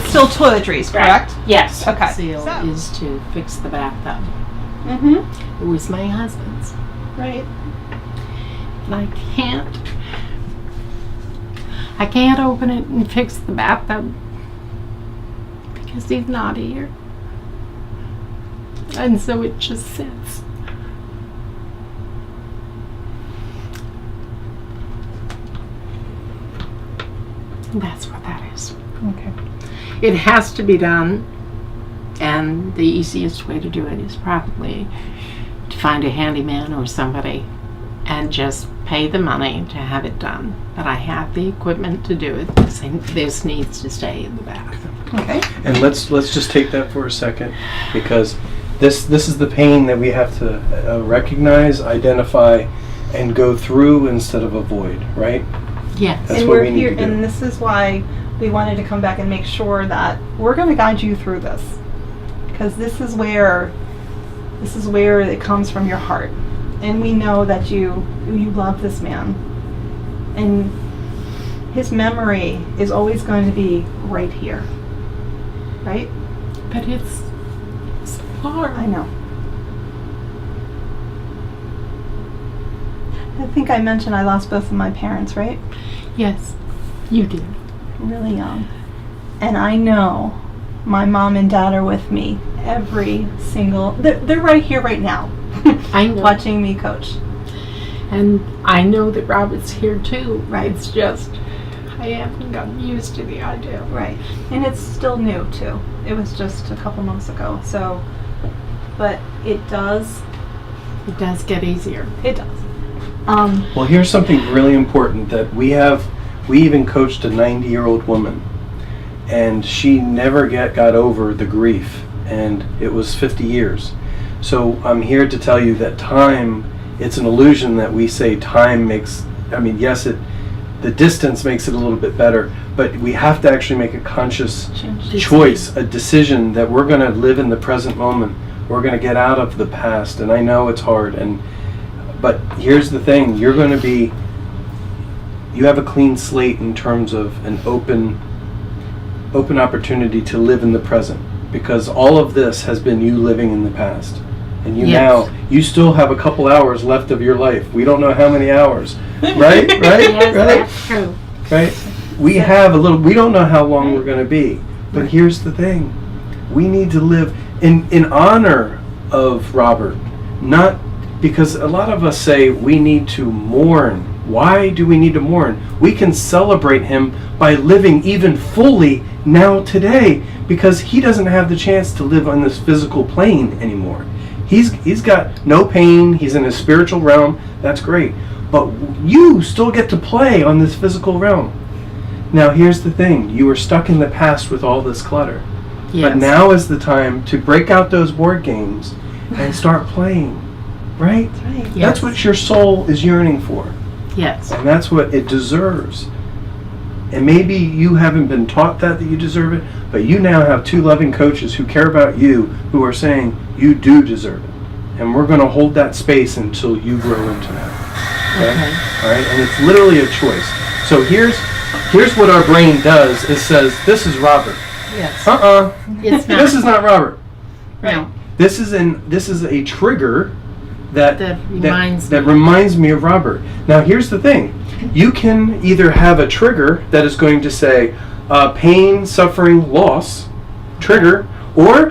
still toiletries, correct? Yes. Okay. Seal is to fix the bathtub. Mm-hmm. It was my husband's. Right. And I can't open it and fix the bathtub because he's not here. And so it just sits. And that's what that is. Okay. It has to be done, and the easiest way to do it is probably to find a handyman or somebody and just pay the money to have it done. But I have the equipment to do it. This needs to stay in the bath. Okay. And let's just take that for a second, because this is the pain that we have to recognize, identify, and go through instead of avoid, right? Yes. That's And what we're we need here, to do. and this is why we wanted to come back and make sure that we're going to guide you through this, because this is where it comes from your heart, and we know that you love this man, and his memory is always going to be right here, right? But it's so hard. I know. I think I mentioned I lost both of my parents, right? Yes, you did. Really young. And I know my mom and dad are with me every single... They're right here right now. I know. Watching me coach. And I know that Robert's here too. Right. It's just, I haven't gotten used to the idea. Right. And it's still new too. It was just a couple months ago. So, but it does It does get easier. It does. Well, here's something really important that we even coached a 90-year-old woman, and she never got over the grief, and it was 50 years. So I'm here to tell you that time, it's an illusion that we say time makes, yes, the distance makes it a little bit better, but we have to actually make a conscious choice, a decision that we're going to live in the present moment. We're going to get out of the past, and I know it's hard, but here's the thing, you have a clean slate in terms of an open opportunity to live in the present, because all of this has been you living in the past. And you still have a couple hours left of your life. We don't know how many hours, right? Yes, right? that's true. Right? We don't know how long we're going to be. But here's the thing. We need to live in honor of Robert, not because a lot of us say we need to mourn. Why do we need to mourn? We can celebrate him by living even fully now today, because he doesn't have the chance to live on this physical plane anymore. He's got no pain. He's in a spiritual realm. That's great. But you still get to play on this physical realm. Now here's the thing. You were stuck in the past with all this clutter. Yes. But now is the time to break out those board games and start playing. Right? That's right. Yes. That's what your soul is yearning for. Yes. And that's what it deserves. And maybe you haven't been taught that you deserve it, but you now have two loving coaches who care about you, who are saying you do deserve it. And we're going to hold that space until you grow into that. Okay? All right? And it's literally a choice. So here's what our brain does. It says, this is Robert. Yes. It's not. This is not Robert. No. This is a trigger that reminds me of Robert. Now here's the thing. You can either have a trigger that is going to say pain, suffering, loss, trigger, or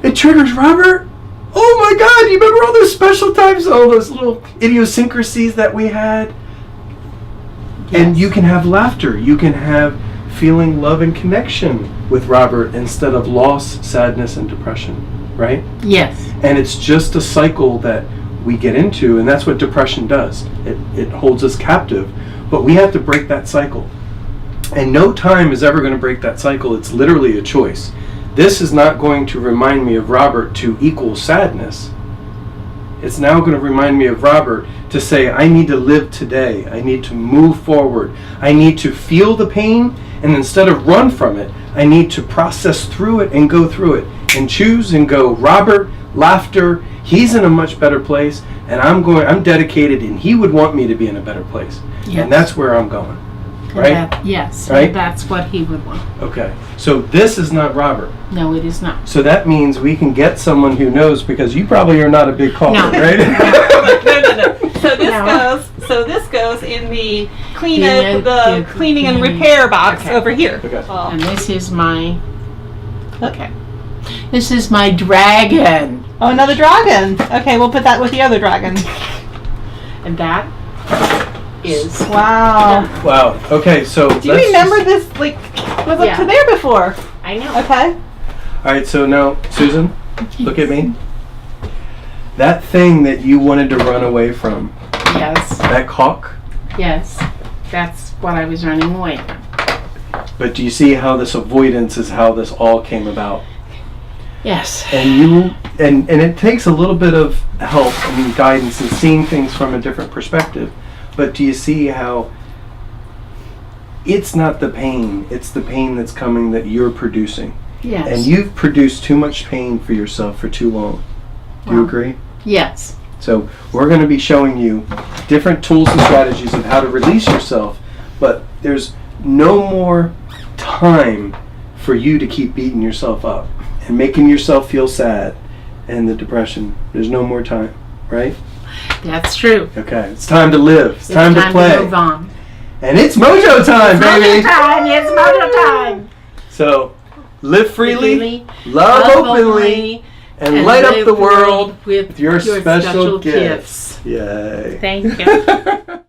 it triggers Robert. Oh my God, you remember all those special times, all those little idiosyncrasies that we had? Yes. And you can have laughter. You can have feeling love and connection with Robert instead of loss, sadness, and depression, right? Yes. And it's just a cycle that we get into, and that's what depression does. It holds us captive, but we have to break that cycle. And no time is ever going to break that cycle. It's literally a choice. This is not going to remind me of Robert to equal sadness. It's now going to remind me of Robert to say, I need to live today. I need to move forward. I need to feel the pain, and instead of run from it, I need to process through it and go through it and choose and go, Robert, laughter, he's in a much better place, and I'm dedicated, and he would want me to be in a better place. Yes. And that's where I'm going. right? Yes, Right? that's what he would want. Okay. So this is not Robert. No, it is not. So that means we can get someone who knows, because you probably are not a big caller, No. right? No. So this goes in the cleaning and repair box Okay. over here. Okay. And this is my, okay. This is my dragon. Oh, another dragon. Okay, we'll put that with the other dragon. And that is, Wow. Wow. Okay. So Do you remember this? Like, was up Yeah. to there before? I know. Okay. All right. So now, Susan, look at me. That thing that you wanted to run away from, Yes, that hawk. yes. That's what I was running away from. But do you see how this avoidance is how this all came about? Yes. And it takes a little bit of help and guidance and seeing things from a different perspective. But do you see how it's not the pain, it's the pain that's coming that you're producing. Yes. And you've produced too much pain for yourself for too long. Do you Wow. agree? Yes. So we're going to be showing you different tools and strategies of how to release yourself, but there's no more time for you to keep beating yourself up and making yourself feel sad and the depression. There's no more time, right? That's true. Okay, it's time to live. It's time to play. move on. And it's Mojo time, baby! Mojo time! It's Mojo time! So, live freely, Freely, love openly, and light up live the world with with your special gifts. Yay. Thank you.